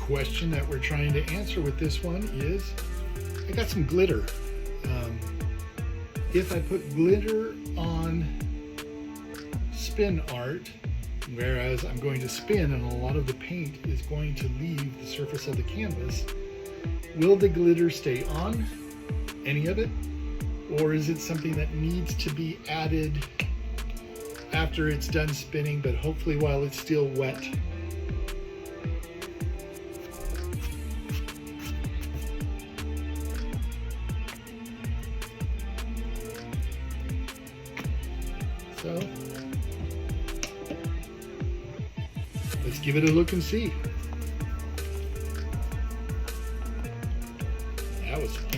question that we're trying to answer with this one is, I got some glitter. If I put glitter on spin art, whereas I'm going to spin and a lot of the paint is going to leave the surface of the canvas, will the glitter stay on, any of it? Or is it something that needs to be added after it's done spinning, but hopefully while it's still wet? So let's give it a look and see. That was fun.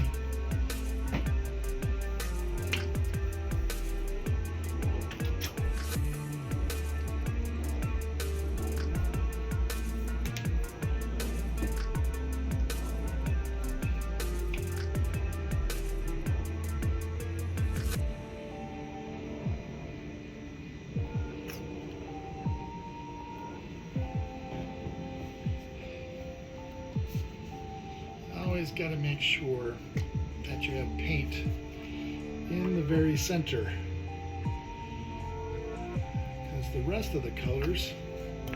Always got to make sure that you have paint in the very center, because the rest of the colors, I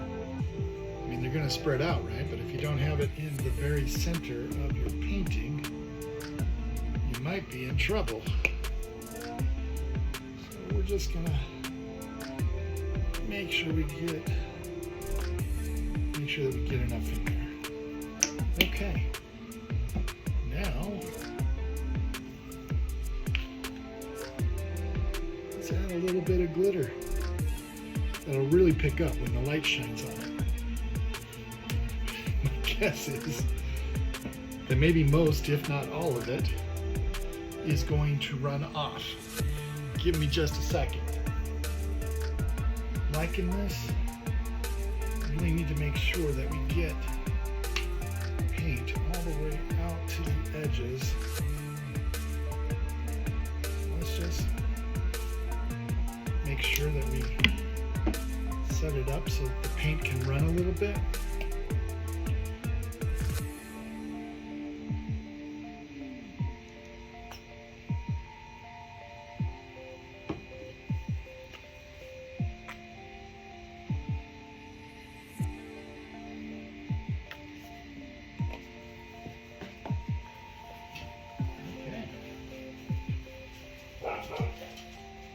mean, they're going to spread out, right? But if you don't have it in the very center of your painting, you might be in trouble. So we're just going to make sure that we get enough in there. Okay. Now, let's add a little bit of glitter. That'll really pick up when the light shines on it. My guess is that maybe most, if not all of it, is going to run off. Give me just a second. Liking this, we really need to make sure that we get paint all the way out to the edges. Let's just make sure that we set it up so that the paint can run a little bit.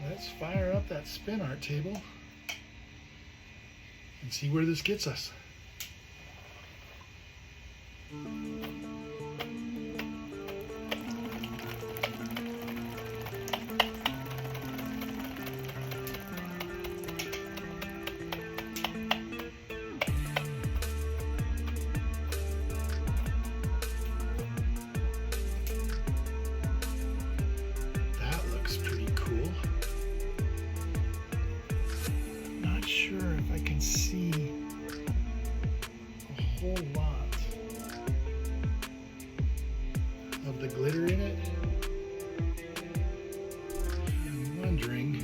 Let's fire up that spin art table and see where this gets us. Sure if I can see a whole lot of the glitter in it. I'm wondering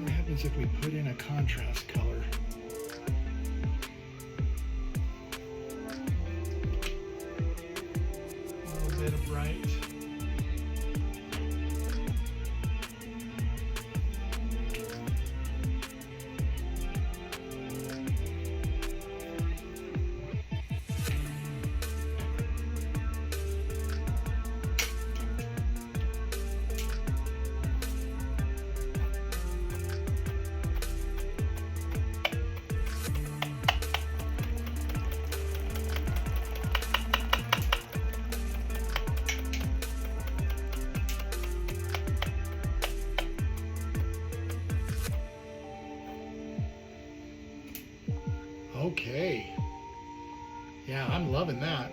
what happens if we put in a contrast color. A little bit of bright. Okay. Yeah, I'm loving that.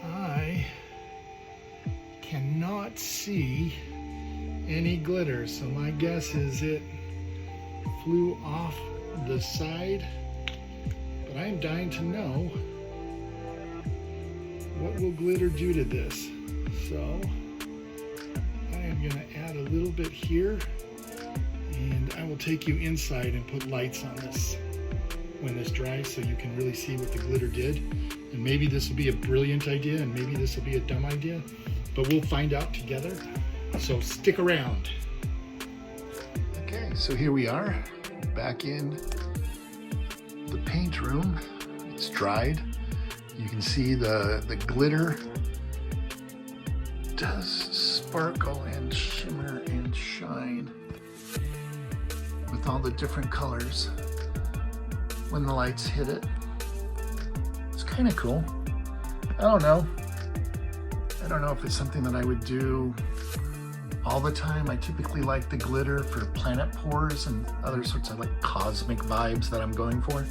I cannot see any glitter, so my guess is it flew off the side. But I'm dying to know, what will glitter do to this? So I am going to add a little bit here, and I will take you inside and put lights on this. when this dries so you can really see what the glitter did. And maybe this will be a brilliant idea and maybe this will be a dumb idea, but we'll find out together. So stick around. Okay, so here we are back in the paint room. It's dried. You can see the glitter does sparkle and shimmer and shine with all the different colors when the lights hit it. It's kind of cool. I don't know if it's something that I would do all the time. I typically like the glitter for planet pours and other sorts of like cosmic vibes that I'm going for.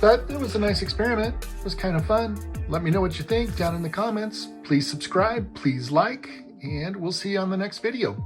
But it was a nice experiment. It was kind of fun. Let me know what you think down in the comments. Please subscribe, please like, and we'll see you on the next video.